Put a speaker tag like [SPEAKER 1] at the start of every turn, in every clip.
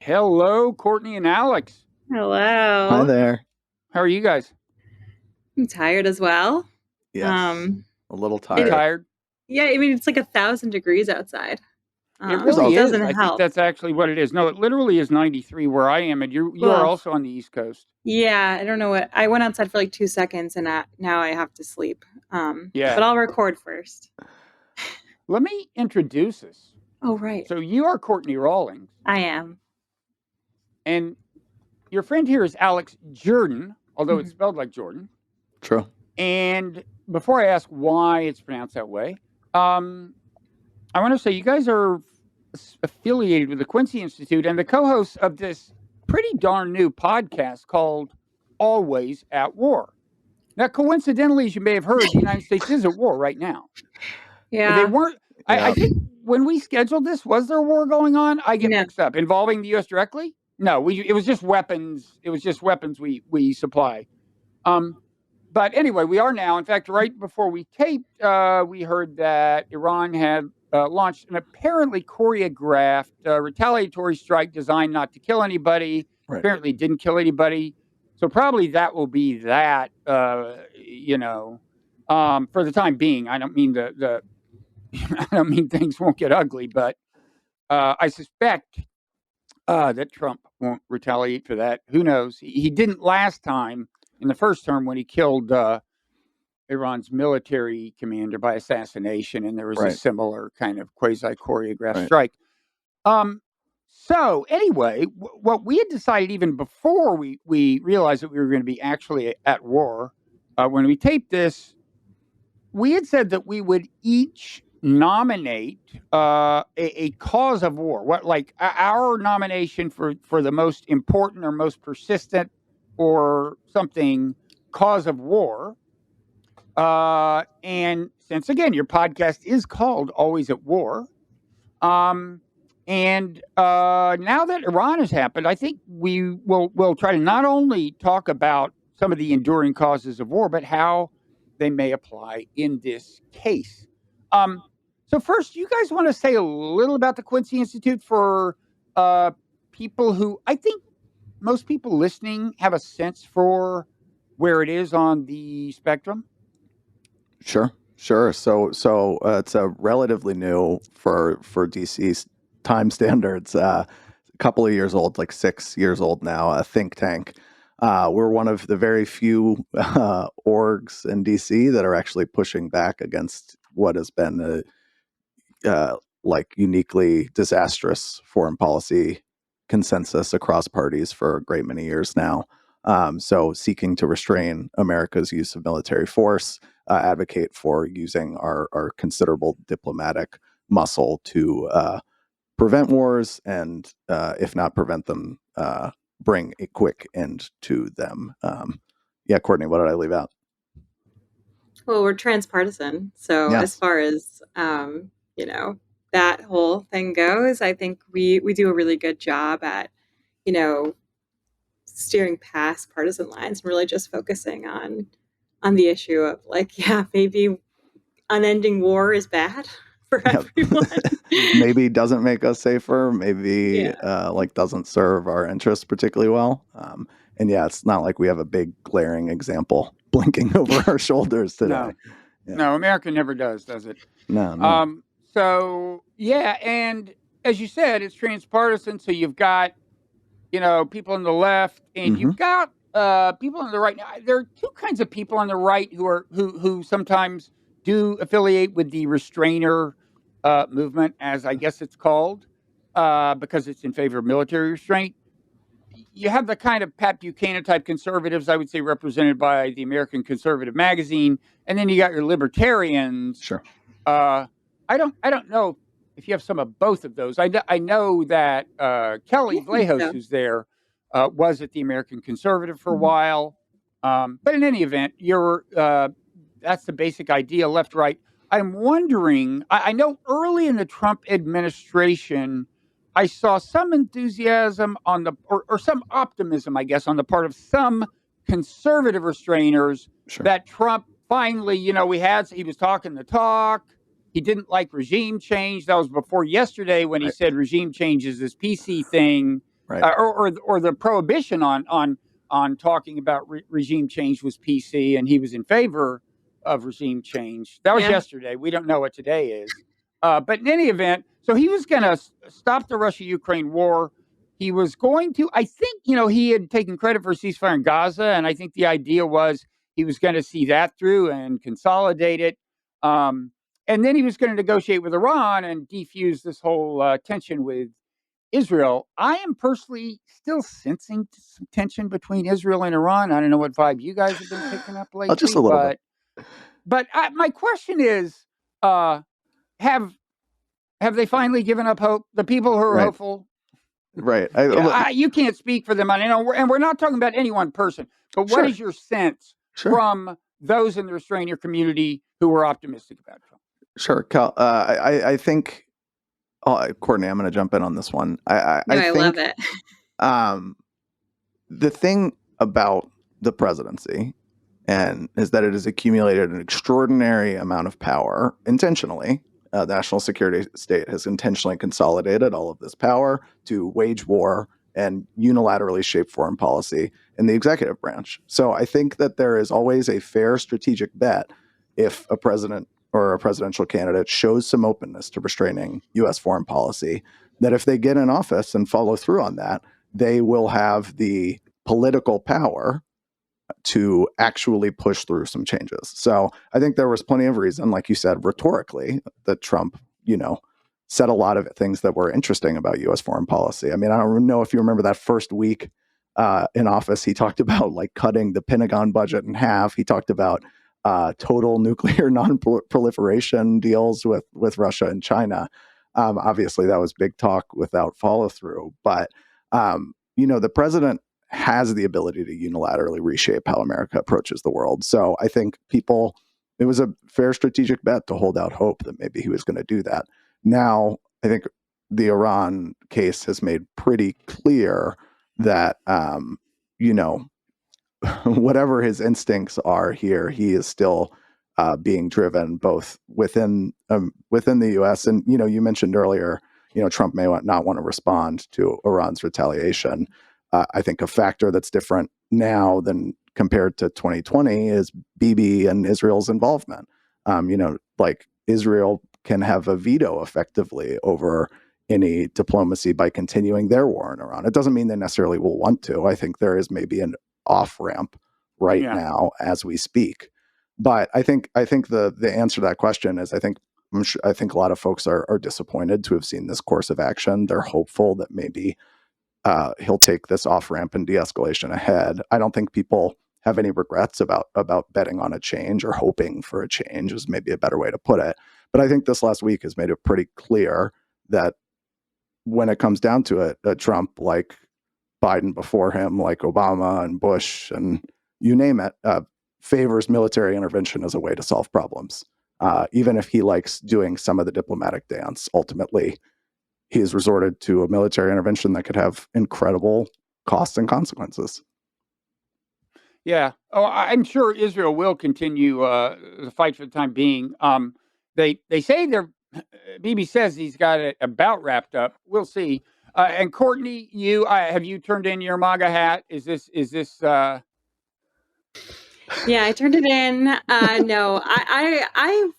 [SPEAKER 1] Hello, Courtney and Alex.
[SPEAKER 2] Hello.
[SPEAKER 3] Hi there.
[SPEAKER 1] How are you guys?
[SPEAKER 2] I'm tired as well.
[SPEAKER 3] Yes, a little
[SPEAKER 1] You
[SPEAKER 3] tired.
[SPEAKER 1] tired?
[SPEAKER 2] Yeah, I mean, it's like 1,000 degrees outside.
[SPEAKER 1] It really is.
[SPEAKER 2] Doesn't
[SPEAKER 1] I think
[SPEAKER 2] help.
[SPEAKER 1] that's actually what it is. No, it literally is 93 where I am, and you are
[SPEAKER 2] Well,
[SPEAKER 1] also on the East Coast.
[SPEAKER 2] Yeah, I don't know what. I went outside for like 2 seconds, and now I have to sleep.
[SPEAKER 1] Yeah.
[SPEAKER 2] But I'll record first.
[SPEAKER 1] Let me introduce us.
[SPEAKER 2] Oh, right.
[SPEAKER 1] So you are Courtney Rawlings,
[SPEAKER 2] I am.
[SPEAKER 1] and your friend here is Alex Jordan, although it's spelled like Jordan.
[SPEAKER 3] True.
[SPEAKER 1] And before I ask why it's pronounced that way, I want to say you guys are affiliated with the Quincy Institute and the co-hosts of this pretty darn new podcast called Always at War. Now, coincidentally, as you may have heard, the United States is at war right now.
[SPEAKER 2] Yeah.
[SPEAKER 1] They weren't. I think when we scheduled this, was there a war going on? I get mixed up. Involving the U.S. directly? No, it was just weapons. It was just weapons we supply. But anyway, we are now. In fact, right before we taped, we heard that Iran had launched an apparently choreographed retaliatory strike designed not to kill anybody.
[SPEAKER 3] Right.
[SPEAKER 1] Apparently didn't kill anybody. So probably that will be that, for the time being. I don't mean I don't mean things won't get ugly, but I suspect that Trump won't retaliate for that. Who knows? He didn't last time in the first term when he killed Iran's military commander by assassination, and there was a similar kind of quasi-choreographed strike. So anyway, what we had decided even before we realized that we were going to be actually at war, when we taped this, we had said that we would each nominate a cause of war. What, like our nomination for the most important or most persistent or something cause of war. And since again, your podcast is called Always at War. And now that Iran has happened, I think we'll try to not only talk about some of the enduring causes of war, but how they may apply in this case. So first, you guys want to say a little about the Quincy Institute for people who I think most people listening have a sense for where it is on the spectrum?
[SPEAKER 3] Sure. So it's a relatively new for DC's time standards. A couple of years old, like 6 years old now. A think tank. We're one of the very few orgs in DC that are actually pushing back against what has been like uniquely disastrous foreign policy consensus across parties for a great many years now. So seeking to restrain America's use of military force, advocate for using our considerable diplomatic muscle to prevent wars and, if not prevent them, bring a quick end to them. Courtney, what did I leave out?
[SPEAKER 2] Well, we're transpartisan. So as far as, that whole thing goes, I think we do a really good job at, steering past partisan lines and really just focusing on the issue of maybe unending war is bad for everyone.
[SPEAKER 3] Maybe doesn't make us safer. Maybe doesn't serve our interests particularly well. And it's not like we have a big glaring example blinking over our shoulders today.
[SPEAKER 1] No, America never does it?
[SPEAKER 3] No.
[SPEAKER 1] So and as you said, it's transpartisan. So you've got, people on the left, and you've got people on the right. Now, there are two kinds of people on the right who sometimes do affiliate with the restrainer movement, as I guess it's called, because it's in favor of military restraint. You have the kind of Pat Buchanan type conservatives, I would say, represented by the American Conservative Magazine, and then you got your libertarians.
[SPEAKER 3] Sure.
[SPEAKER 1] I don't know if you have some of both of those. I know that Kelly Vlahos, who's there, was at the American Conservative for a while. But in any event, that's the basic idea, left, right. I'm wondering, I know early in the Trump administration, I saw some enthusiasm or some optimism, I guess, on the part of some conservative restrainers that Trump finally, he was talking the talk. He didn't like regime change. That was before yesterday when he said regime change is this PC thing, or the prohibition on talking about regime change was PC, and he was in favor of regime change. That was yesterday. We don't know what today is. But in any event, so he was going to stop the Russia-Ukraine war. He was going to, I think, he had taken credit for ceasefire in Gaza, and I think the idea was he was going to see that through and consolidate it. And then he was going to negotiate with Iran and defuse this whole tension with Israel. I am personally still sensing some tension between Israel and Iran. I don't know what vibe you guys have been picking up lately.
[SPEAKER 3] Just a little bit.
[SPEAKER 1] But my question is, have they finally given up hope? The people who are hopeful?
[SPEAKER 3] Right.
[SPEAKER 1] You can't speak for them. I know, and we're not talking about any one person, but what is your sense from those in the restrainer community who are optimistic about Trump?
[SPEAKER 3] Sure, Cal. I think, Courtney, I'm going to jump in on this one. I think,
[SPEAKER 2] love it.
[SPEAKER 3] The thing about the presidency is that it has accumulated an extraordinary amount of power intentionally. The national security state has intentionally consolidated all of this power to wage war and unilaterally shape foreign policy in the executive branch. So I think that there is always a fair strategic bet if a president or a presidential candidate shows some openness to restraining U.S. foreign policy, that if they get in office and follow through on that, they will have the political power to actually push through some changes. So I think there was plenty of reason, like you said, rhetorically, that Trump, said a lot of things that were interesting about U.S. foreign policy. I mean, I don't know if you remember that first week in office, he talked about cutting the Pentagon budget in half. He talked about total nuclear non-proliferation deals with Russia and China. Obviously, that was big talk without follow through. But, the president has the ability to unilaterally reshape how America approaches the world. So I think it was a fair strategic bet to hold out hope that maybe he was going to do that. Now, I think the Iran case has made pretty clear that, whatever his instincts are here, he is still being driven both within the U.S. And, you mentioned earlier, Trump may not want to respond to Iran's retaliation. I think a factor that's different now than compared to 2020 is Bibi and Israel's involvement. Israel can have a veto effectively over any diplomacy by continuing their war in Iran. It doesn't mean they necessarily will want to. I think there is maybe an off-ramp now as we speak. But I think the answer to that question is I think a lot of folks are disappointed to have seen this course of action. They're hopeful that maybe he'll take this off-ramp and de-escalation ahead. I don't think people have any regrets about betting on a change or hoping for a change is maybe a better way to put it. But I think this last week has made it pretty clear that when it comes down to it, Trump, like Biden before him, like Obama and Bush and you name it, favors military intervention as a way to solve problems. Even if he likes doing some of the diplomatic dance, ultimately, he has resorted to a military intervention that could have incredible costs and consequences.
[SPEAKER 1] Yeah. Oh, I'm sure Israel will continue the fight for the time being. They say Bibi says he's got it about wrapped up. We'll see. And Courtney, have you turned in your MAGA hat? Is this?
[SPEAKER 2] Yeah, I turned it in. No, I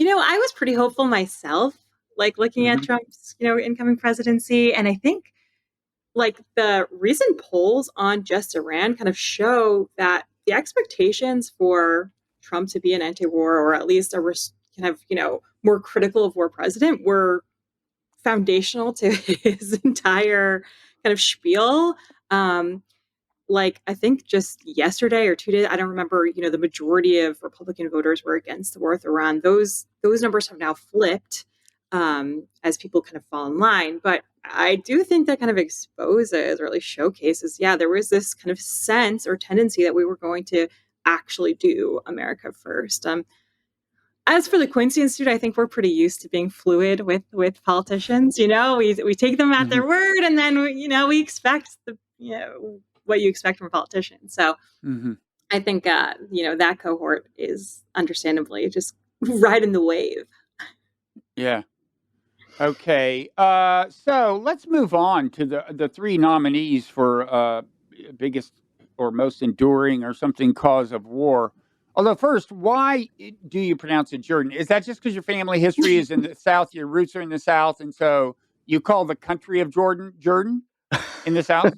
[SPEAKER 2] was pretty hopeful myself, looking at Trump's, incoming presidency. And I think the recent polls on just Iran kind of show that the expectations for Trump to be an anti-war or at least more critical of war president were foundational to his entire kind of spiel. I think just yesterday or 2 days, I don't remember, the majority of Republican voters were against the war with Iran. Those numbers have now flipped as people kind of fall in line. But I do think that kind of exposes or at least showcases, there was this kind of sense or tendency that we were going to actually do America first. As for the Quincy Institute, I think we're pretty used to being fluid with politicians. We take them at their word, and then we expect what you expect from a politician. So I think that cohort is understandably just riding the wave.
[SPEAKER 1] Yeah. Okay. So let's move on to the three nominees for biggest or most enduring or something cause of war. Although first, why do you pronounce it Jordan? Is that just because your family history is in the South, your roots are in the South, and so you call the country of Jordan in the South?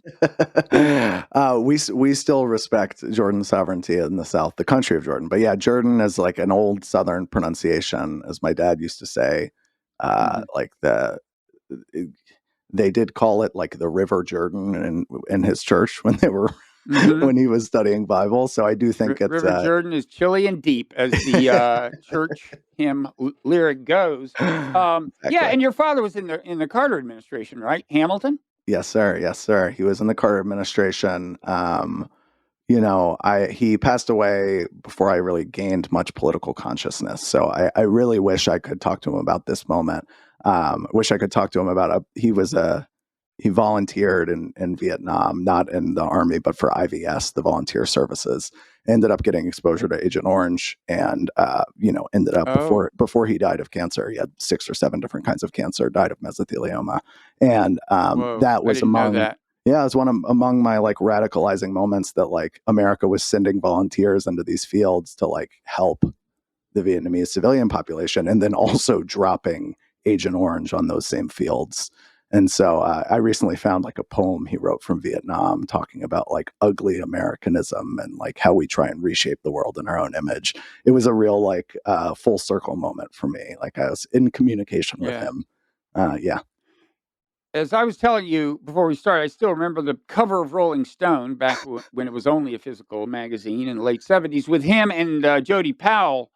[SPEAKER 3] We still respect Jordan's sovereignty in the South, the country of Jordan. But yeah, Jordan is like an old Southern pronunciation, as my dad used to say. Like they did call it like the River Jordan in his church when they were when he was studying Bible. So I do think it's
[SPEAKER 1] River Jordan is chilly and deep, as the church hymn lyric goes.
[SPEAKER 3] Exactly.
[SPEAKER 1] Yeah, and your father was in the Carter administration, right? Hamilton?
[SPEAKER 3] Yes, sir. Yes, sir. He was in the Carter administration. He passed away before I really gained much political consciousness. So I really wish I could talk to him about this moment. Wish I could talk to him about he volunteered in Vietnam, not in the army, but for IVS, the volunteer services. Ended up getting exposure to Agent Orange, and ended up before he died of cancer. He had 6 or 7 different kinds of cancer. Died of mesothelioma, and that was among.
[SPEAKER 1] That.
[SPEAKER 3] Yeah, it was among my like radicalizing moments that like America was sending volunteers into these fields to like help the Vietnamese civilian population, and then also dropping Agent Orange on those same fields. And so I recently found like a poem he wrote from Vietnam talking about like ugly Americanism and like how we try and reshape the world in our own image. It was a real like full circle moment for me. Like I was in communication with him. Yeah.
[SPEAKER 1] As I was telling you before we started, I still remember the cover of Rolling Stone back when it was only a physical magazine in the late 70s with him and Jody Powell.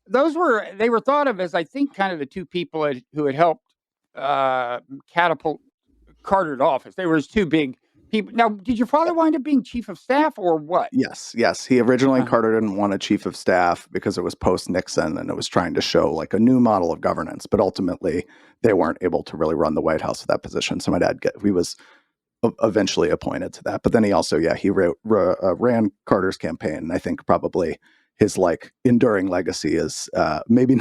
[SPEAKER 1] They were thought of as, I think, kind of the two people who had helped catapult Carter to office. They were his two big people. Now, did your father wind up being chief of staff or what?
[SPEAKER 3] Yes. He originally, Carter didn't want a chief of staff because it was post-Nixon and it was trying to show like a new model of governance. But ultimately, they weren't able to really run the White House with that position. So my dad, he was eventually appointed to that. But then he also, he ran Carter's campaign. And I think probably his like enduring legacy is maybe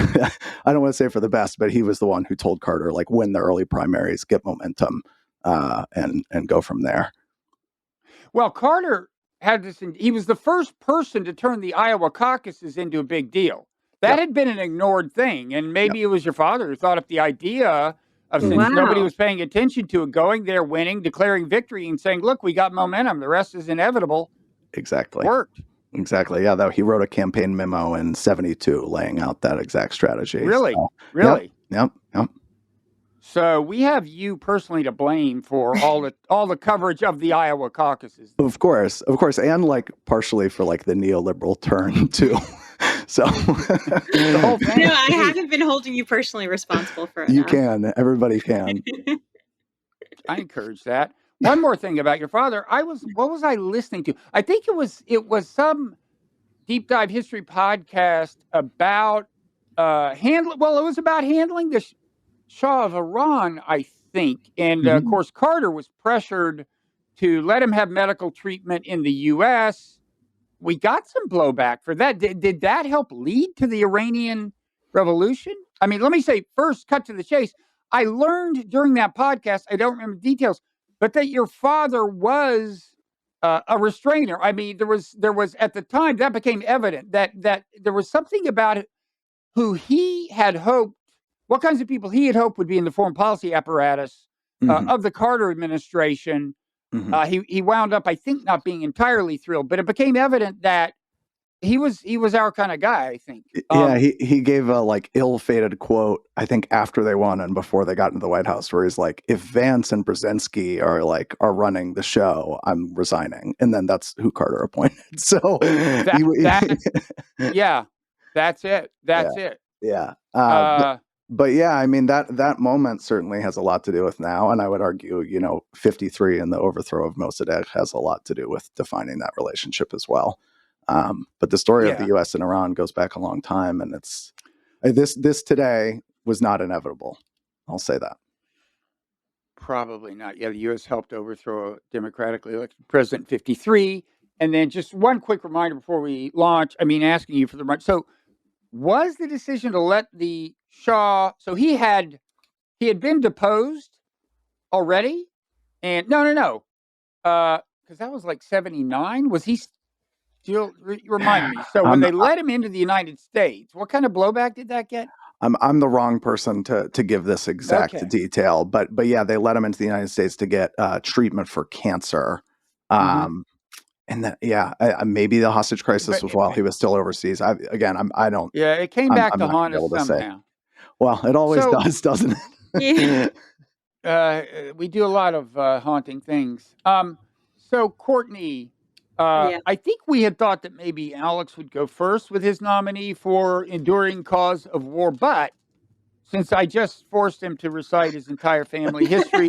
[SPEAKER 3] I don't want to say for the best, but he was the one who told Carter like win the early primaries, get momentum, and go from there.
[SPEAKER 1] Well, Carter had this. He was the first person to turn the Iowa caucuses into a big deal. That had been an ignored thing, and maybe it was your father who thought up the idea of, since nobody was paying attention to it, going there, winning, declaring victory, and saying, "Look, we got momentum. The rest is inevitable."
[SPEAKER 3] Exactly.
[SPEAKER 1] Worked.
[SPEAKER 3] Exactly. Yeah, though he wrote a campaign memo in '72 laying out that exact strategy.
[SPEAKER 1] Really?
[SPEAKER 3] So,
[SPEAKER 1] Really?
[SPEAKER 3] Yep.
[SPEAKER 1] So we have you personally to blame for all the coverage of the Iowa caucuses.
[SPEAKER 3] Of course, and like partially for like the neoliberal turn too. So
[SPEAKER 1] the whole thing.
[SPEAKER 2] No, I haven't been holding you personally responsible for it.
[SPEAKER 3] You can. Everybody can.
[SPEAKER 1] I encourage that. One more thing about your father. What was I listening to? I think it was some deep dive history podcast about it was about handling the Shah of Iran, I think. And of course, Carter was pressured to let him have medical treatment in the U.S. We got some blowback for that. Did that help lead to the Iranian Revolution? I mean, let me say first, cut to the chase. I learned during that podcast, I don't remember details, but that your father was a restrainer. I mean, there was at the time that became evident that there was something about it who he had hoped, what kinds of people he had hoped would be in the foreign policy apparatus of the Carter administration. He wound up, I think, not being entirely thrilled, but it became evident that he was our kind of guy, I think.
[SPEAKER 3] He gave a like ill-fated quote, I think, after they won and before they got into the White House, where he's like, if Vance and Brzezinski are running the show, I'm resigning. And then that's who Carter appointed. So
[SPEAKER 1] yeah, that's it. That's it.
[SPEAKER 3] Yeah. But yeah, I mean, that moment certainly has a lot to do with now. And I would argue, 53 and the overthrow of Mossadegh has a lot to do with defining that relationship as well. But the story of the U.S. and Iran goes back a long time. And it's this today was not inevitable. I'll say that.
[SPEAKER 1] Probably not. Yeah, the U.S. helped overthrow a democratically elected president in 53. And then just one quick reminder before we launch, asking you for the right. So was the decision to let the Shah, so he had been deposed already, and no, because that was like 79. Was he still? Remind me. So when
[SPEAKER 3] I'm
[SPEAKER 1] they let him into the United States, what kind of blowback did that get?
[SPEAKER 3] I'm the wrong person to give this exact
[SPEAKER 1] Okay.
[SPEAKER 3] detail, but yeah, they let him into the United States to get treatment for cancer. And then, maybe the hostage crisis
[SPEAKER 1] But
[SPEAKER 3] was while he was still overseas. I don't.
[SPEAKER 1] yeah, it came back
[SPEAKER 3] I'm
[SPEAKER 1] to
[SPEAKER 3] not gonna
[SPEAKER 1] haunt
[SPEAKER 3] be
[SPEAKER 1] us
[SPEAKER 3] able to say.
[SPEAKER 1] somehow.
[SPEAKER 3] Well, it always
[SPEAKER 1] So
[SPEAKER 3] does, doesn't
[SPEAKER 2] Yeah.
[SPEAKER 3] it?
[SPEAKER 1] we do a lot of haunting things. So Courtney,
[SPEAKER 2] Yeah.
[SPEAKER 1] I think we had thought that maybe Alex would go first with his nominee for enduring cause of war, but since I just forced him to recite his entire family history,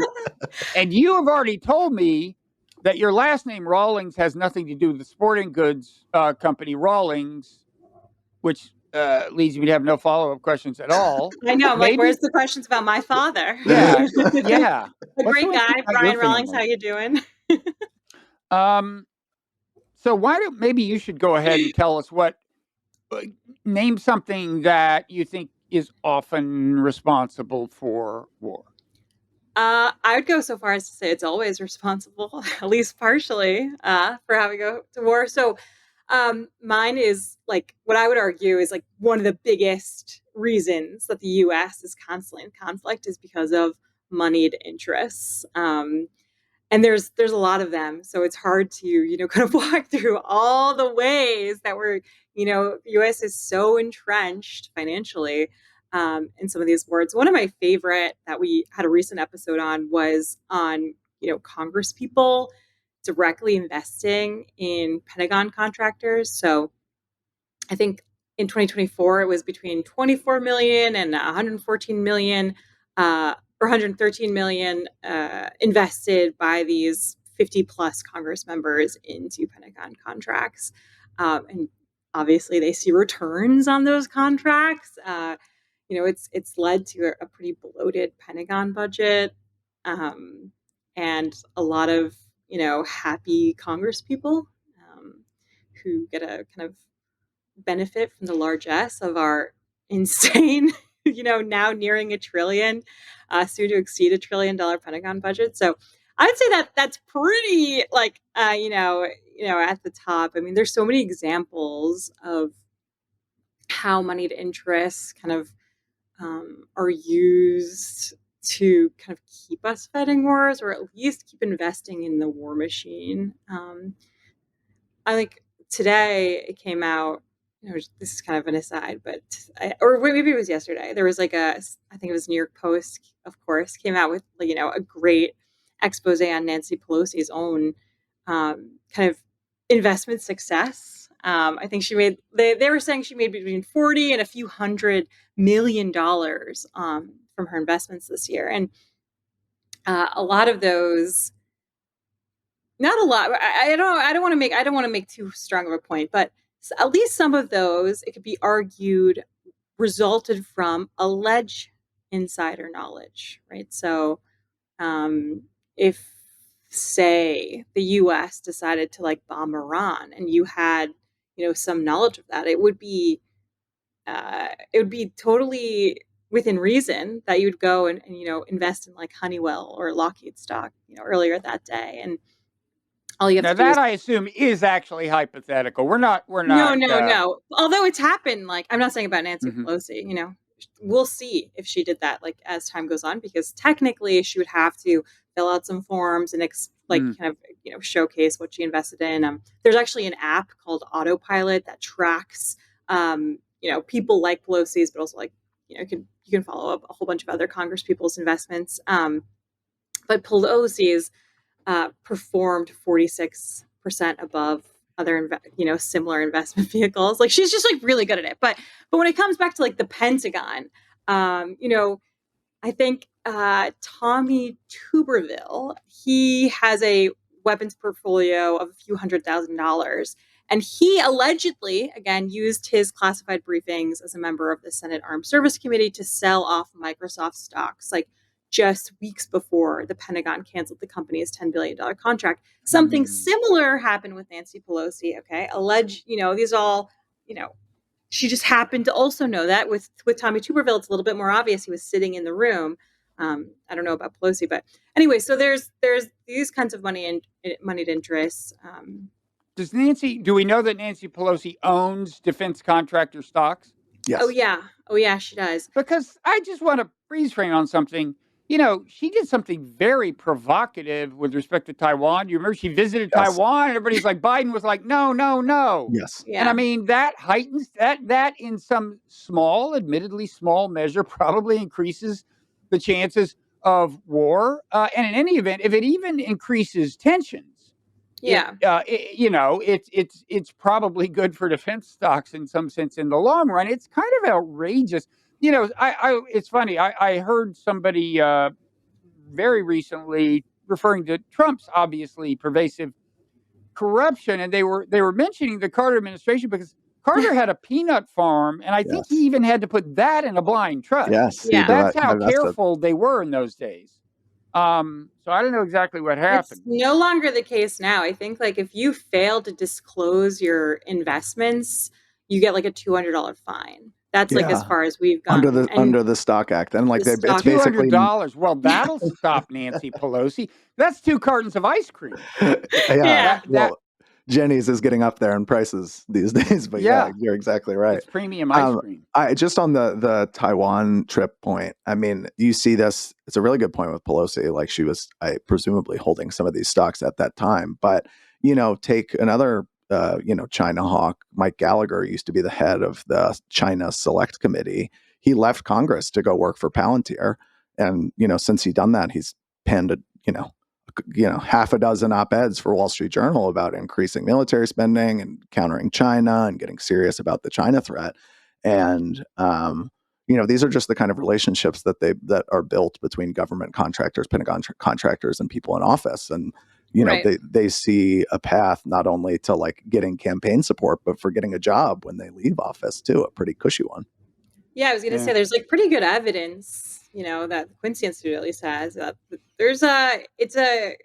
[SPEAKER 1] and you have already told me that your last name Rawlings has nothing to do with the sporting goods company Rawlings, which leads me to have no follow-up questions at all.
[SPEAKER 2] I know. I'm like,
[SPEAKER 1] Maybe,
[SPEAKER 2] where's the questions about my father?
[SPEAKER 1] yeah,
[SPEAKER 2] A
[SPEAKER 1] What's so
[SPEAKER 2] great guy,
[SPEAKER 1] interesting about your
[SPEAKER 2] Brian Rawlings. How
[SPEAKER 1] family?
[SPEAKER 2] you doing?
[SPEAKER 1] So why don't maybe you should go ahead and tell us name something that you think is often responsible for war.
[SPEAKER 2] I would go so far as to say it's always responsible, at least partially, for having go to war. So, mine is like what I would argue is like one of the biggest reasons that the U.S. is constantly in conflict is because of moneyed interests. And there's a lot of them, so it's hard to kind of walk through all the ways that the U.S. is so entrenched financially in some of these wars. One of my favorite that we had a recent episode on was on Congress people directly investing in Pentagon contractors. So I think in 2024 it was between 24 million and 114 million or 113 million invested by these 50 plus Congress members into Pentagon contracts. And obviously they see returns on those contracts. It's led to a pretty bloated Pentagon budget, and a lot of happy Congress people who get a kind of benefit from the largesse of our insane, now nearing $1 trillion, soon to exceed $1 trillion Pentagon budget. So I'd say that that's pretty like, at the top. I mean, there's so many examples of how moneyed interests kind of are used to kind of keep us fighting wars, or at least keep investing in the war machine. I like today it came out. This is kind of an aside, but or maybe it was yesterday. There was like I think it was New York Post, of course, came out with a great expose on Nancy Pelosi's own kind of investment success. I think she made. They were saying she made between $40 and a few $100 million from her investments this year, and a lot of those. Not a lot. I don't want to make too strong of a point, but at least some of those, it could be argued, resulted from alleged insider knowledge, right? So, if say the U.S. decided to like bomb Iran, and you had some knowledge of that, it would be totally within reason that you'd go and invest in like Honeywell or Lockheed stock earlier that day, and all you have
[SPEAKER 1] Now
[SPEAKER 2] to do is
[SPEAKER 1] that I assume is actually hypothetical. We're not.
[SPEAKER 2] no. Although it's happened, like I'm not saying about Nancy
[SPEAKER 1] Mhm.
[SPEAKER 2] Pelosi, we'll see if she did that like as time goes on, because technically she would have to fill out some forms and kind of showcase what she invested in. There's actually an app called Autopilot that tracks people like Pelosi's, but also like you can follow up a whole bunch of other Congress people's investments. But Pelosi's performed 46% above other similar investment vehicles. Like she's just like really good at it. But when it comes back to like the Pentagon, I think Tommy Tuberville, he has a weapons portfolio of a few $100,000. And he allegedly, again, used his classified briefings as a member of the Senate Armed Service Committee to sell off Microsoft stocks, like just weeks before the Pentagon canceled the company's $10 billion contract. Something similar happened with Nancy Pelosi. Okay. These all, she just happened to also know that. With Tommy Tuberville, it's a little bit more obvious. He was sitting in the room. I don't know about Pelosi, but anyway, so there's these kinds of moneyed interests.
[SPEAKER 1] Do we know that Nancy Pelosi owns defense contractor stocks?
[SPEAKER 3] Yes.
[SPEAKER 2] Oh yeah, she does.
[SPEAKER 1] Because I just want to freeze frame on something. She did something very provocative with respect to Taiwan. You remember she visited Taiwan, and everybody's like, Biden was like, no, no, no.
[SPEAKER 3] Yes.
[SPEAKER 2] Yeah.
[SPEAKER 1] And I mean, that heightens that in some admittedly small measure, probably increases the chances of war. And in any event, if it even increases tensions, it's probably good for defense stocks in some sense in the long run. It's kind of outrageous. It's funny. I heard somebody very recently referring to Trump's obviously pervasive corruption, and they were mentioning the Carter administration because Carter had a peanut farm, and I think he even had to put that in a blind trust.
[SPEAKER 3] Yes,
[SPEAKER 1] that's how careful they were in those days. So I don't know exactly what happened.
[SPEAKER 2] It's no longer the case now. I think like if you fail to disclose your investments, you get like a $200 fine. That's like as far as we've gone
[SPEAKER 3] under the Stock Act, and like it's basically
[SPEAKER 1] $200. Well, that'll stop Nancy Pelosi. That's 2 cartons of ice cream.
[SPEAKER 3] Well, Jenny's is getting up there in prices these days, but you're exactly right.
[SPEAKER 1] It's premium ice cream.
[SPEAKER 3] I just on the Taiwan trip point. I mean, you see this. It's a really good point with Pelosi. Like she was, presumably holding some of these stocks at that time. But take another, China hawk. Mike Gallagher used to be the head of the China Select Committee. He left Congress to go work for Palantir, and since he's done that, he's penned half a dozen op-eds for Wall Street Journal about increasing military spending and countering China and getting serious about the China threat. And, these are just the kind of relationships that are built between government contractors, Pentagon contractors, and people in office. And, they see a path not only to like getting campaign support, but for getting a job when they leave office too, a pretty cushy one.
[SPEAKER 2] Yeah, I was going to say there's like pretty good evidence, that the Quincy Institute at least has. It's a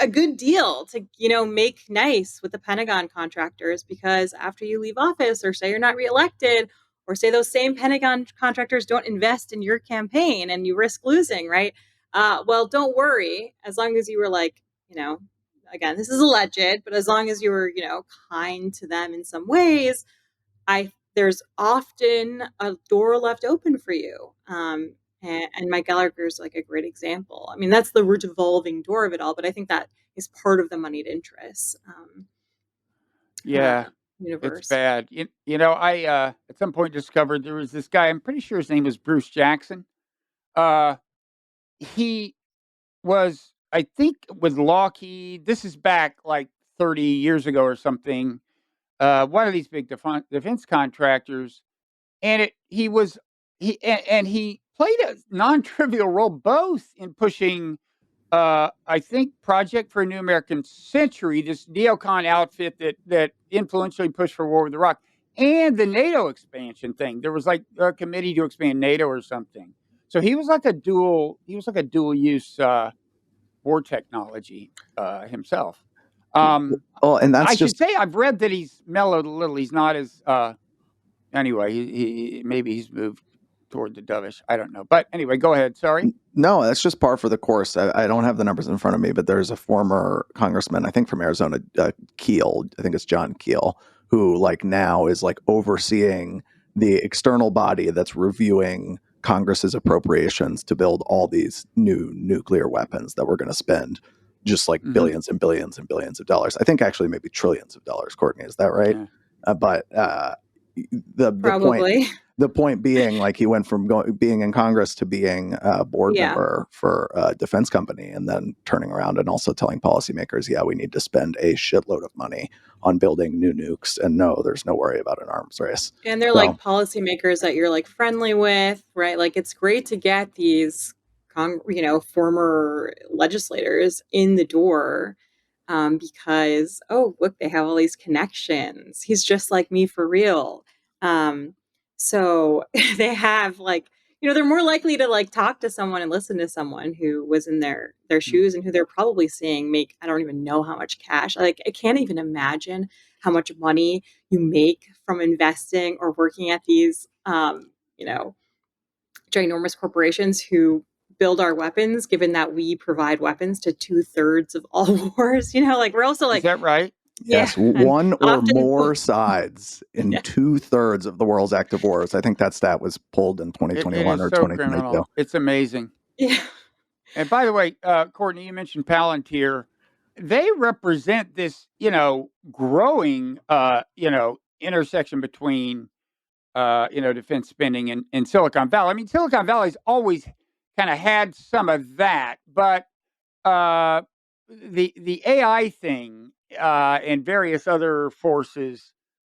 [SPEAKER 2] good deal to, make nice with the Pentagon contractors, because after you leave office or say you're not reelected or say those same Pentagon contractors don't invest in your campaign and you risk losing, right? Well, don't worry. As long as you were like, again, this is alleged, but as long as you were, kind to them in some ways, there's often a door left open for you. And Mike Gallagher is like a great example. I mean, that's the revolving door of it all, but I think that is part of the moneyed interests.
[SPEAKER 1] Universe. It's bad. I at some point discovered there was this guy, I'm pretty sure his name was Bruce Jackson. He was, I think, with Lockheed. This is back like 30 years ago or something. One of these big defense contractors, and he played a non-trivial role both in pushing, I think, Project for a New American Century, this neocon outfit that influentially pushed for war with Iraq, and the NATO expansion thing. There was like a committee to expand NATO or something. So he was like a dual use war technology himself.
[SPEAKER 3] And that's
[SPEAKER 1] I should say I've read that he's mellowed a little. He's not as anyway. He maybe he's moved toward the dovish. I don't know, but anyway, go ahead. Sorry.
[SPEAKER 3] No, that's just par for the course. I don't have the numbers in front of me, but there's a former congressman, I think from Arizona, Keel. I think it's John Keel, who like now is like overseeing the external body that's reviewing Congress's appropriations to build all these new nuclear weapons that we're going to spend just like billions and billions and billions of dollars. I think actually maybe trillions of dollars, Courtney. Is that right? Yeah. But the point being, like, he went from being in Congress to being a board member for a defense company, and then turning around and also telling policymakers, we need to spend a shitload of money on building new nukes. And no, there's no worry about an arms race.
[SPEAKER 2] And they're like policymakers that you're like friendly with, right? Like, it's great to get these former legislators in the door because, oh, look, they have all these connections. He's just like me for real. So they have like, they're more likely to like talk to someone and listen to someone who was in their shoes and who they're probably seeing make, I don't even know how much cash. Like, I can't even imagine how much money you make from investing or working at these, ginormous corporations who build our weapons, given that we provide weapons to 2/3 of all wars. Like we're also
[SPEAKER 1] Is
[SPEAKER 2] like,
[SPEAKER 1] that right?
[SPEAKER 2] yeah,
[SPEAKER 3] Yes,
[SPEAKER 2] and
[SPEAKER 3] one or
[SPEAKER 2] often
[SPEAKER 3] more sides in
[SPEAKER 2] Yeah.
[SPEAKER 3] 2/3 of the world's active wars. I think that stat was pulled in
[SPEAKER 1] It
[SPEAKER 3] 2021
[SPEAKER 1] is
[SPEAKER 3] or
[SPEAKER 1] so
[SPEAKER 3] 2022.
[SPEAKER 1] criminal. It's amazing.
[SPEAKER 2] Yeah.
[SPEAKER 1] And by the way, Courtney, you mentioned Palantir. They represent this, growing, intersection between, defense spending and Silicon Valley. I mean, Silicon Valley's always kind of had some of that, but the AI thing and various other forces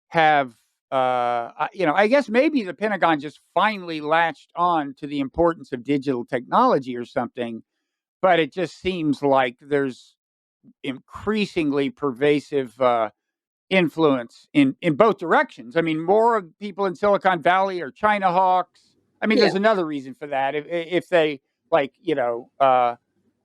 [SPEAKER 1] have, I guess maybe the Pentagon just finally latched on to the importance of digital technology or something, but it just seems like there's increasingly pervasive influence in both directions. I mean, more of people in Silicon Valley are China hawks. I mean,
[SPEAKER 2] Yeah.
[SPEAKER 1] there's another reason for that. If they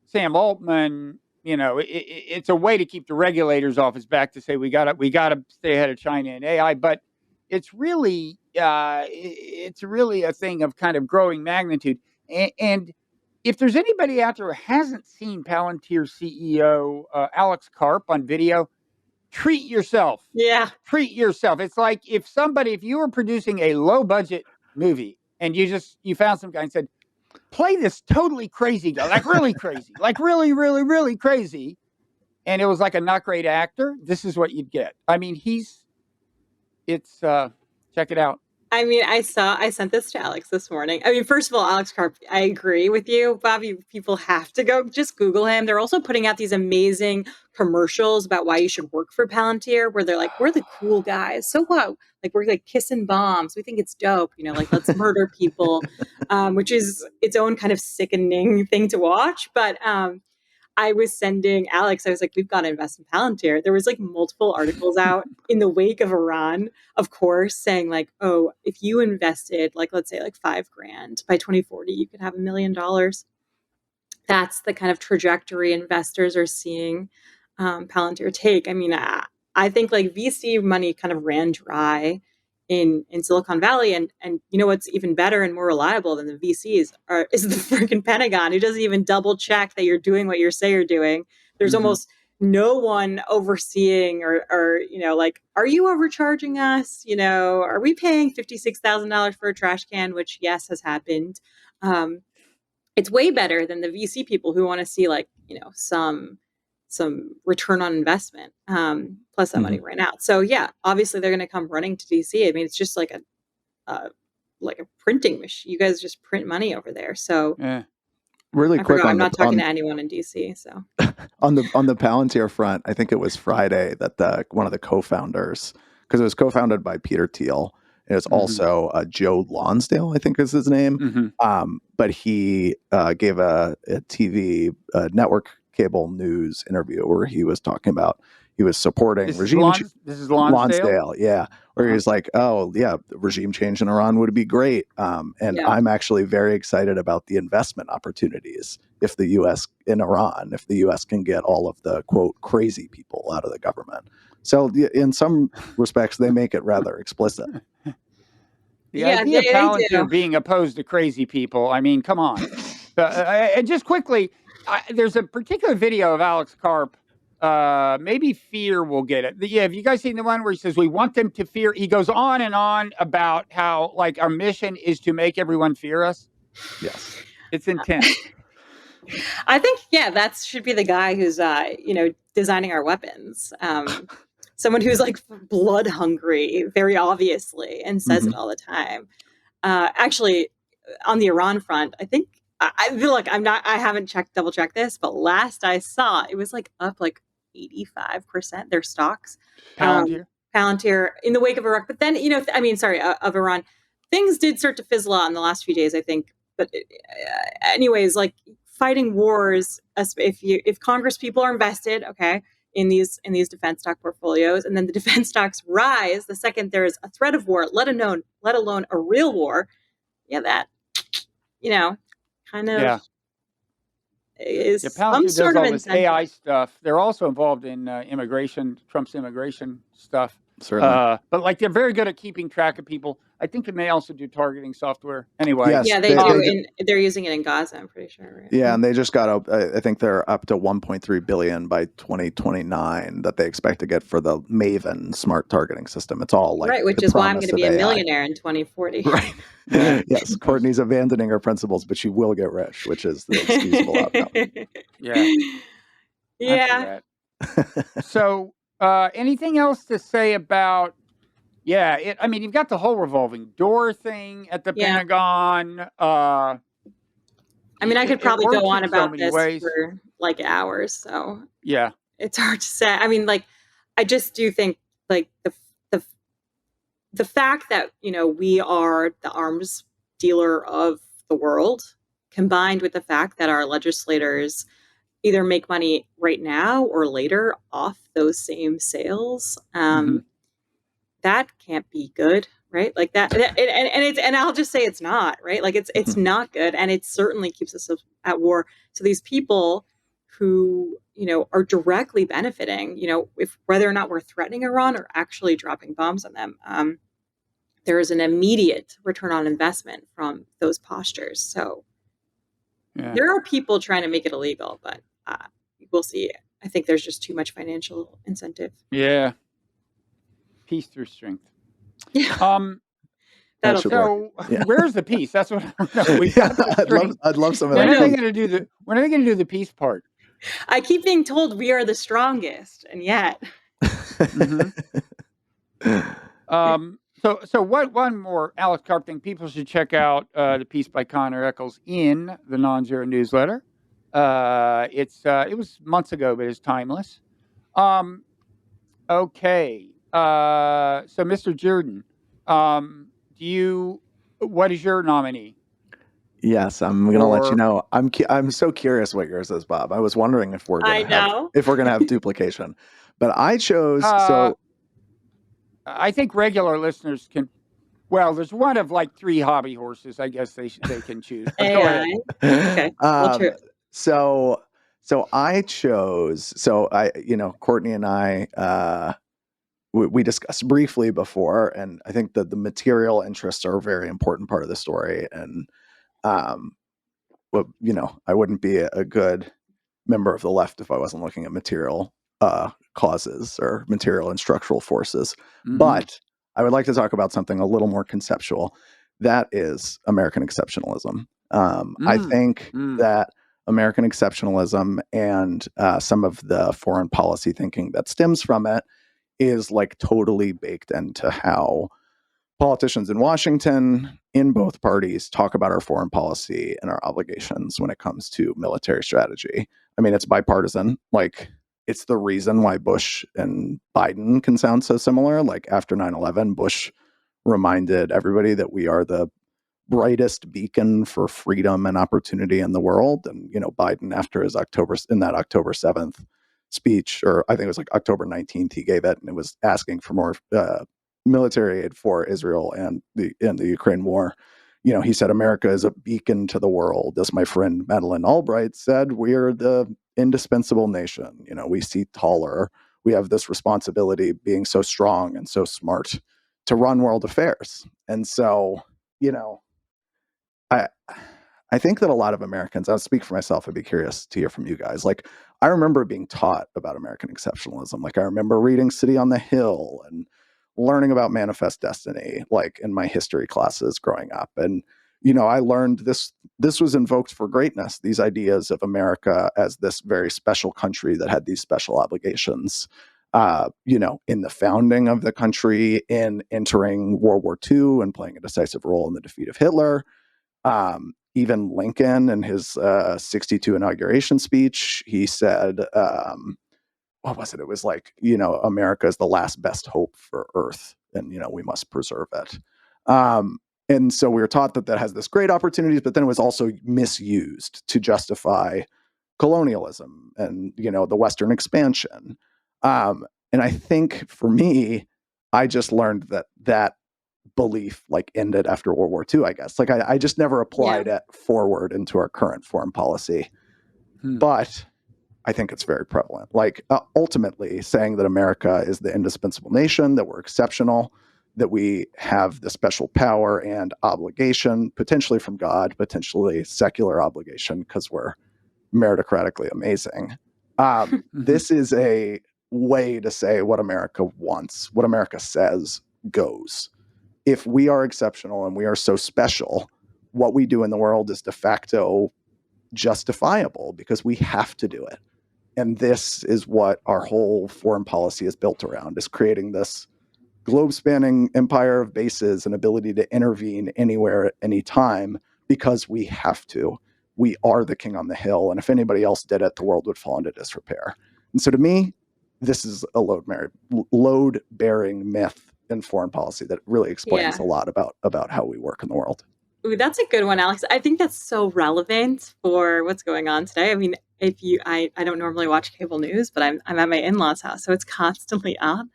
[SPEAKER 1] Sam Altman, it's a way to keep the regulators off his back to say we gotta stay ahead of China and AI. But it's really a thing of kind of growing magnitude. And if there's anybody out there who hasn't seen Palantir CEO Alex Karp on video, treat yourself.
[SPEAKER 2] Yeah.
[SPEAKER 1] Treat yourself. It's like if you were producing a low budget movie and you found some guy and said, play this totally crazy guy, like really crazy, like really, really, really crazy. And it was like a not great actor. This is what you'd get. I mean, check it out.
[SPEAKER 2] I mean, I sent this to Alex this morning. I mean, first of all, Alex Karp, I agree with you, Bobby. People have to go just Google him. They're also putting out these amazing commercials about why you should work for Palantir, where they're like, we're the cool guys. So what? Like, we're like kissing bombs. We think it's dope. Like, let's murder people, which is its own kind of sickening thing to watch. But I was sending Alex, I was like, we've got to invest in Palantir. There was like multiple articles out in the wake of Iran, of course, saying like, oh, if you invested like, let's say like $5,000 by 2040, you could have $1 million. That's the kind of trajectory investors are seeing Palantir take. I mean, I think like VC money kind of ran dry in Silicon Valley, and what's even better and more reliable than the VCs is the freaking Pentagon, who doesn't even double check that you're doing what you say you're doing. There's almost no one overseeing or like, are you overcharging us? Are we paying $56,000 for a trash can? Which yes, has happened. It's way better than the VC people who want to see like some return on investment, plus that money ran out. So yeah, obviously they're going to come running to DC. I mean, it's just like a printing machine. You guys just print money over there. So
[SPEAKER 1] yeah.
[SPEAKER 3] Really quick,
[SPEAKER 2] I'm not talking to anyone in DC. So
[SPEAKER 3] on the Palantir front, I think it was Friday that one of the co-founders, because it was co-founded by Peter Thiel. And it's also Joe Lonsdale, I think is his name. But he gave a TV network cable news interview where he was talking about he was supporting regime.
[SPEAKER 1] This is Lonsdale,
[SPEAKER 3] yeah. Where he was like, "Oh, yeah, regime change in Iran would be great." And I'm actually very excited about the investment opportunities if the U.S. in Iran, if the U.S. can get all of the quote crazy people out of the government. So in some respects, they make it rather explicit.
[SPEAKER 1] The idea of Palantir being opposed to crazy people, I mean, come on. And just quickly, there's a particular video of Alex Karp. Maybe Fear will get it. Yeah, have you guys seen the one where he says, we want them to fear? He goes on and on about how, like, our mission is to make everyone fear us.
[SPEAKER 3] Yes.
[SPEAKER 1] It's intense.
[SPEAKER 2] I think, that should be the guy who's, designing our weapons. Someone who's like blood hungry, very obviously, and says it all the time. Actually, on the Iran front, I think I feel like I haven't double checked this, but last I saw, it was like up like 85% their stocks. Palantir in the wake of Iraq, but then of Iran, things did start to fizzle out in the last few days, I think. But anyways, like fighting wars, if Congress people are invested, okay, in these defense stock portfolios, and then the defense stocks rise the second there is a threat of war, let alone a real war. Yeah, that kind of is some sort of
[SPEAKER 1] this AI stuff. They're also involved in Trump's immigration stuff.
[SPEAKER 3] Certainly.
[SPEAKER 1] But like they're very good at keeping track of people. I think they may also do targeting software. Anyway,
[SPEAKER 3] Yes,
[SPEAKER 2] Yeah, they do. They're using it in Gaza, I'm pretty sure. Right?
[SPEAKER 3] yeah, and they just got I think they're up to 1.3 billion by 2029 that they expect to get for the Maven smart targeting system. It's all like
[SPEAKER 2] Right, which
[SPEAKER 3] the
[SPEAKER 2] is why I'm
[SPEAKER 3] promise
[SPEAKER 2] going to be
[SPEAKER 3] of
[SPEAKER 2] a
[SPEAKER 3] AI.
[SPEAKER 2] millionaire in 2040.
[SPEAKER 3] Right.
[SPEAKER 1] Yeah.
[SPEAKER 3] Yes, Courtney's abandoning her principles, but she will get rich, which is the excusable outcome.
[SPEAKER 1] Yeah.
[SPEAKER 2] Yeah.
[SPEAKER 1] So, anything else to say about? Yeah, I mean, you've got the whole revolving door thing at the
[SPEAKER 2] Yeah.
[SPEAKER 1] Pentagon.
[SPEAKER 2] I mean, I could probably go on about this
[SPEAKER 1] ways.
[SPEAKER 2] for like hours, so
[SPEAKER 1] Yeah,
[SPEAKER 2] it's hard to say. I mean, like, I just do think like the fact that, you know, we are the arms dealer of the world, combined with the fact that our legislators either make money right now or later off those same sales, that can't be good, right? Like that, and I'll just say it's not, right? Like it's not good, and it certainly keeps us at war. So these people who, you know, are directly benefiting, you know, if whether or not we're threatening Iran or actually dropping bombs on them, there is an immediate return on investment from those postures. So there are people trying to make it illegal, but we'll see. I think there's just too much financial incentive.
[SPEAKER 1] Yeah. Peace through strength.
[SPEAKER 2] Yeah.
[SPEAKER 1] So where's the peace? That's what we got.
[SPEAKER 3] I'd love some of
[SPEAKER 1] when
[SPEAKER 3] that.
[SPEAKER 1] Are they going to do the? When are they going to do the peace part?
[SPEAKER 2] I keep being told we are the strongest, and yet.
[SPEAKER 1] So what? One more Alex Karp thing. People should check out the piece by Connor Eccles in the Nonzero newsletter. It was months ago, but it's timeless. Okay. So Mr. Jordan, what is your nominee?
[SPEAKER 3] Yes, I'm going to let you know. I'm so curious what yours is, Bob. I was wondering if we're going to have duplication. But I chose
[SPEAKER 1] I think regular listeners can. Well, there's one of like 3 hobby horses. I guess they can choose. But go ahead.
[SPEAKER 2] Okay.
[SPEAKER 3] So I chose. So Courtney and I we discussed briefly before, and I think that the material interests are a very important part of the story. And I wouldn't be a good member of the left if I wasn't looking at material causes or material and structural forces. But I would like to talk about something a little more conceptual. That is American exceptionalism. I think that American exceptionalism and some of the foreign policy thinking that stems from it is like totally baked into how politicians in Washington, in both parties, talk about our foreign policy and our obligations when it comes to military strategy. I mean, it's bipartisan. Like, it's the reason why Bush and Biden can sound so similar. Like, after 9/11, Bush reminded everybody that we are the brightest beacon for freedom and opportunity in the world. And, Biden, after his October 7th speech, or I think it was like October 19th, he gave it, and it was asking for more military aid for Israel and the Ukraine war. He said, America is a beacon to the world. As my friend Madeleine Albright said, we are the indispensable nation. We see taller. We have this responsibility, being so strong and so smart, to run world affairs. And so, I think that a lot of Americans, I'll speak for myself, I'd be curious to hear from you guys. Like, I remember being taught about American exceptionalism. Like, I remember reading City on the Hill and learning about Manifest Destiny, like in my history classes growing up. And, I learned this was invoked for greatness, these ideas of America as this very special country that had these special obligations, in the founding of the country, in entering World War II and playing a decisive role in the defeat of Hitler. Even Lincoln in his 62 inauguration speech, he said, what was it? It was like, America is the last best hope for Earth, and, we must preserve it. And so we were taught that has this great opportunities, but then it was also misused to justify colonialism and, the Western expansion. And I think for me, I just learned that belief like ended after World War II, I guess. Like I just never applied it forward into our current foreign policy. But I think it's very prevalent. Like ultimately saying that America is the indispensable nation, that we're exceptional, that we have the special power and obligation, potentially from God, potentially secular obligation because we're meritocratically amazing. This is a way to say what America wants, what America says goes. If we are exceptional and we are so special, what we do in the world is de facto justifiable because we have to do it. And this is what our whole foreign policy is built around, is creating this globe-spanning empire of bases and ability to intervene anywhere at any time because we have to. We are the king on the hill, and if anybody else did it, the world would fall into disrepair. And so to me, this is a load-bearing myth in foreign policy that really explains a lot about how we work in the world.
[SPEAKER 2] Ooh, that's a good one, Alex. I think that's so relevant for what's going on today. I mean, I don't normally watch cable news, but I'm at my in-laws' house, so it's constantly on.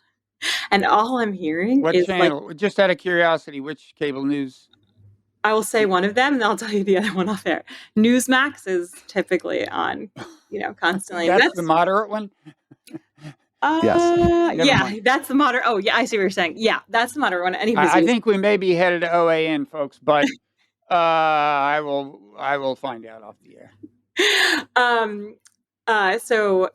[SPEAKER 2] And all I'm hearing
[SPEAKER 1] What
[SPEAKER 2] is
[SPEAKER 1] channel? Just out of curiosity, which cable news?
[SPEAKER 2] I will say one of them, and I'll tell you the other one off air. Newsmax is typically on, constantly.
[SPEAKER 1] That's the moderate one?
[SPEAKER 3] Yes.
[SPEAKER 2] Yeah, that's the moderate. Oh, yeah, I see what you're saying. Yeah, that's the moderate one. Anyways,
[SPEAKER 1] I think we may be headed to OAN, folks, but I will find out off the
[SPEAKER 2] air. So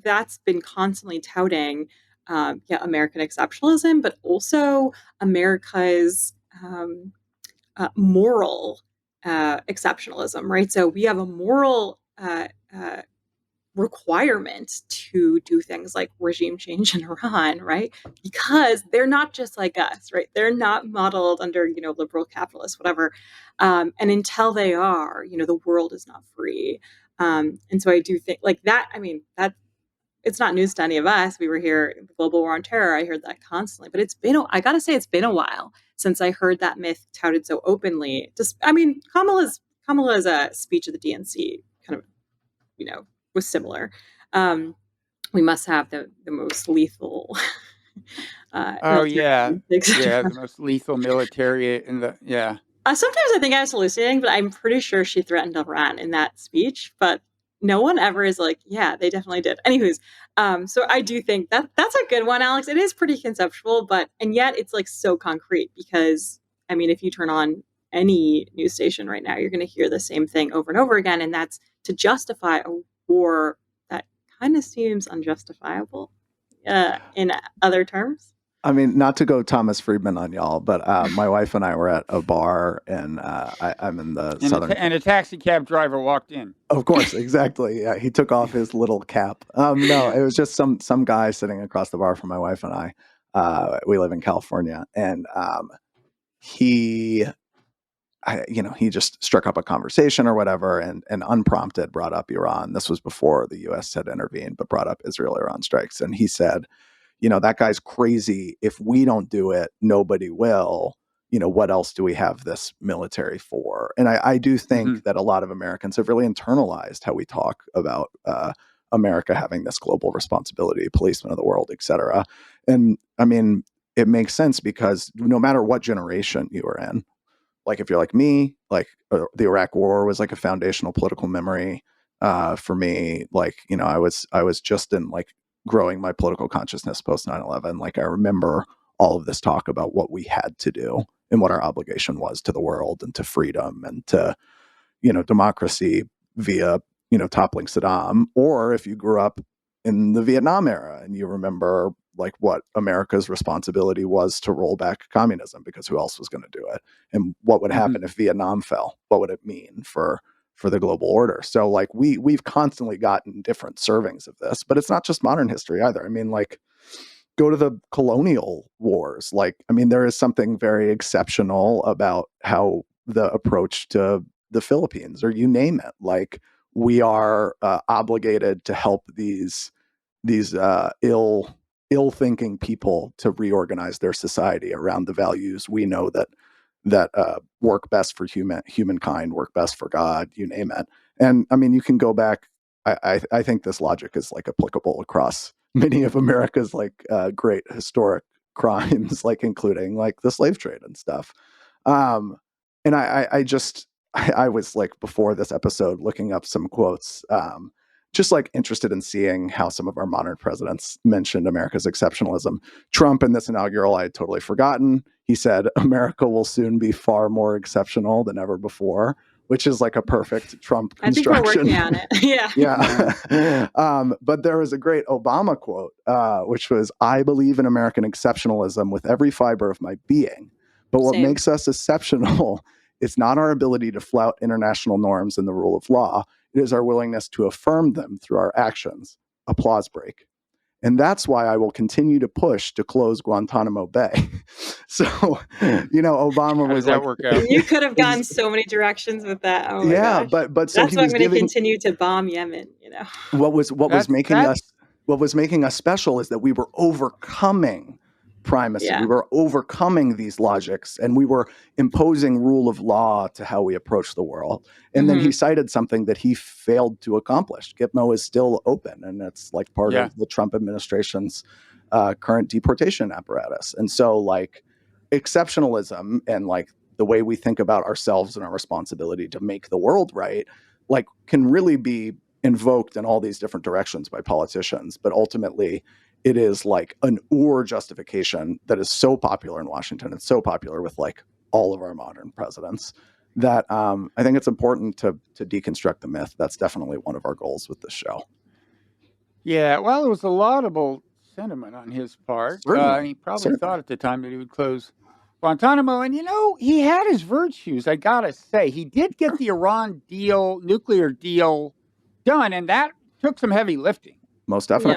[SPEAKER 2] that's been constantly touting, American exceptionalism, but also America's moral exceptionalism, right? So we have a moral requirement to do things like regime change in Iran, right? Because they're not just like us, right? They're not modeled under, liberal capitalists, whatever. And until they are, the world is not free. And so I do think like that, that it's not news to any of us. We were here, the global war on terror. I heard that constantly, but I gotta say, it's been a while since I heard that myth touted so openly. Kamala's speech at the DNC kind of, was similar. We must have the most lethal.
[SPEAKER 1] The most lethal military in the
[SPEAKER 2] Sometimes I think I was hallucinating, but I'm pretty sure she threatened Iran in that speech. But no one ever is like, yeah, they definitely did. Anywho's, so I do think that's a good one, Alex. It is pretty conceptual, and yet it's like so concrete because if you turn on any news station right now, you're going to hear the same thing over and over again, and that's to justify a war that kind of seems unjustifiable in other terms.
[SPEAKER 3] Not to go Thomas Friedman on y'all, but my wife and I were at a bar, and I'm in the southern.
[SPEAKER 1] And a taxi cab driver walked in.
[SPEAKER 3] Of course, exactly. Yeah, he took off his little cap. No, it was just some guy sitting across the bar from my wife and I. We live in California, and he just struck up a conversation or whatever, and unprompted brought up Iran. This was before the U.S. had intervened, but brought up Israel-Iran strikes, and he said, that guy's crazy. If we don't do it, nobody will. What else do we have this military for? And I do think that a lot of Americans have really internalized how we talk about America having this global responsibility, policeman of the world, et cetera. And it makes sense because no matter what generation you are in, like if you're like me, like the Iraq War was like a foundational political memory for me. Like, I was just in like growing my political consciousness post 9/11. Like I remember all of this talk about what we had to do and what our obligation was to the world and to freedom and to, democracy via, toppling Saddam. Or if you grew up in the Vietnam era and you remember like what America's responsibility was to roll back communism because who else was going to do it? And what would happen if Vietnam fell? What would it mean for the global order? So like we've constantly gotten different servings of this, but it's not just modern history either. Like go to the colonial wars. Like, there is something very exceptional about how the approach to the Philippines or you name it, like we are obligated to help these ill-thinking people to reorganize their society around the values we know that work best for humankind, work best for God, you name it. And you can go back. I think this logic is like applicable across many of America's like great historic crimes, like including like the slave trade and stuff. And I was like before this episode looking up some quotes just like interested in seeing how some of our modern presidents mentioned America's exceptionalism. Trump in this inaugural, I had totally forgotten. He said, America will soon be far more exceptional than ever before, which is like a perfect Trump construction.
[SPEAKER 2] I think we're working on it.
[SPEAKER 3] Yeah. But there was a great Obama quote, which was, I believe in American exceptionalism with every fiber of my being. But what makes us exceptional is not our ability to flout international norms and the rule of law. It is our willingness to affirm them through our actions. Applause break. And that's why I will continue to push to close Guantanamo Bay. So, Obama was
[SPEAKER 1] that work out?
[SPEAKER 2] You could have gone so many directions with that. Oh my gosh.
[SPEAKER 3] but so
[SPEAKER 2] that's why I'm going to continue to bomb Yemen.
[SPEAKER 3] What was making us special is that we were overcoming primacy.
[SPEAKER 2] Yeah.
[SPEAKER 3] We were overcoming these logics, and we were imposing rule of law to how we approach the world. And then he cited something that he failed to accomplish. Gitmo is still open, and it's like part of the Trump administration's current deportation apparatus. And so like exceptionalism and like the way we think about ourselves and our responsibility to make the world right, like can really be invoked in all these different directions by politicians. But ultimately, it is like an justification that is so popular in Washington. It's so popular with like all of our modern presidents that I think it's important to deconstruct the myth. That's definitely one of our goals with this show.
[SPEAKER 1] Yeah, well, it was a laudable sentiment on his part. He probably thought at the time that he would close Guantanamo. And, he had his virtues, I got to say. He did get the Iran nuclear deal done, and that took some heavy lifting.
[SPEAKER 3] Most definitely.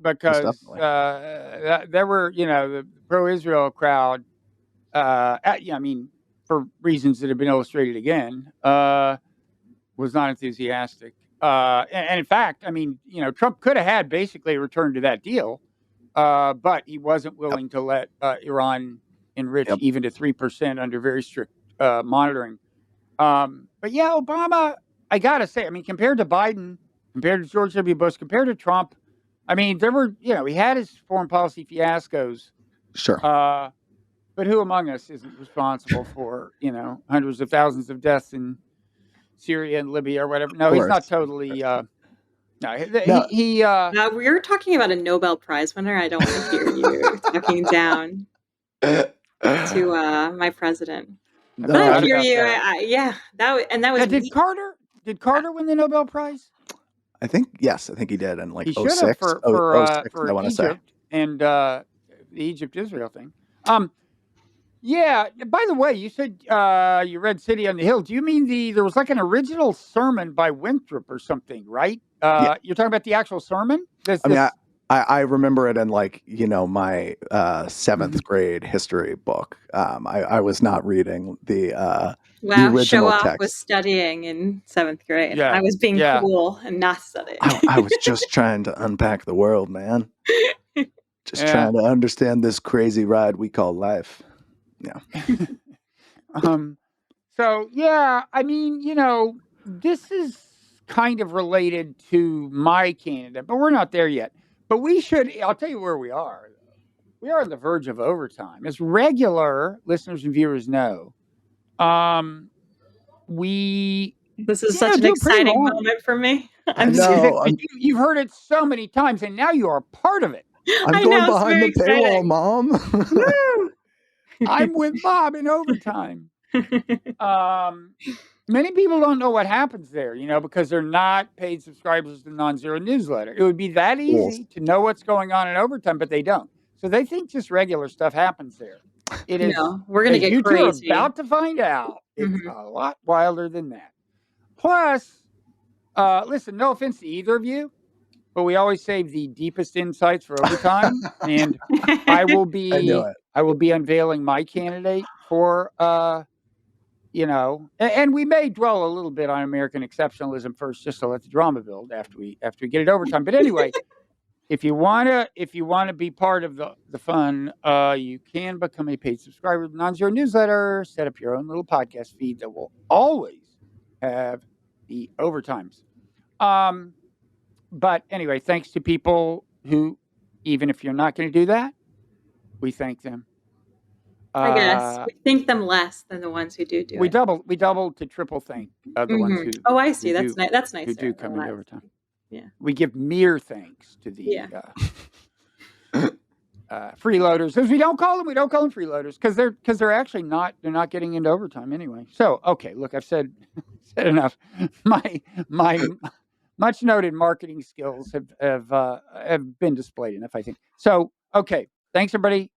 [SPEAKER 1] Because there were, the pro-Israel crowd, for reasons that have been illustrated again, was not enthusiastic. And in fact, Trump could have had basically a return to that deal, but he wasn't willing to let Iran enrich even to 3% under very strict monitoring. But yeah, Obama, I got to say, compared to Biden, compared to George W. Bush, compared to Trump, there were, he had his foreign policy fiascos.
[SPEAKER 3] Sure.
[SPEAKER 1] But who among us isn't responsible for, hundreds of thousands of deaths in Syria and Libya or whatever? No, he's not totally.
[SPEAKER 2] Now, we're talking about a Nobel Prize winner. I don't want to hear you talking down to my president.
[SPEAKER 3] No,
[SPEAKER 2] but I hear you. That was.
[SPEAKER 1] Did Carter win the Nobel Prize?
[SPEAKER 3] I think he did in like
[SPEAKER 1] he
[SPEAKER 3] 06.
[SPEAKER 1] For
[SPEAKER 3] I want to say.
[SPEAKER 1] And the Egypt-Israel thing. Yeah. By the way, you said you read City on the Hill. Do you mean there was like an original sermon by Winthrop or something, right? You're talking about the actual sermon?
[SPEAKER 3] I remember it in like, my 7th grade history book. I was not reading the original
[SPEAKER 2] show off
[SPEAKER 3] text.
[SPEAKER 2] Was studying in 7th grade.
[SPEAKER 1] Yeah.
[SPEAKER 2] I was being cool and not studying.
[SPEAKER 3] I was just trying to unpack the world, man. Just trying to understand this crazy ride we call life. Yeah.
[SPEAKER 1] So yeah, this is kind of related to my candidate, but we're not there yet. But I'll tell you where we are. We are on the verge of overtime. As regular listeners and viewers know,
[SPEAKER 2] this is such an exciting moment for me.
[SPEAKER 1] You've heard it so many times, and now you are part of it.
[SPEAKER 3] I'm going behind the paywall, Mom.
[SPEAKER 1] I'm with Bob in overtime. Many people don't know what happens there, because they're not paid subscribers to the Nonzero newsletter. It would be that easy to know what's going on in overtime, but they don't. So they think just regular stuff happens there. It is.
[SPEAKER 2] We're going to get crazy.
[SPEAKER 1] You're about to find out. It's a lot wilder than that. Plus, listen, no offense to either of you, but we always save the deepest insights for overtime, and I will be unveiling my candidate for. And we may dwell a little bit on American exceptionalism first, just to let the drama build after we get it overtime. But anyway, if you wanna be part of the fun, you can become a paid subscriber to the Nonzero newsletter. Set up your own little podcast feed that will always have the overtimes. But anyway, thanks to people who, even if you're not going to do that, we thank them.
[SPEAKER 2] I guess we thank them less than the ones who do it.
[SPEAKER 1] We double to triple thank the ones who.
[SPEAKER 2] Oh, I see. That's nice. That's nice.
[SPEAKER 1] Who do come in overtime. We give mere thanks to the
[SPEAKER 2] Yeah.
[SPEAKER 1] freeloaders, because we don't call them freeloaders, because they're actually not, they're not getting into overtime anyway. So okay, look, I've said enough. My much noted marketing skills have been displayed enough, I think. So okay, thanks everybody.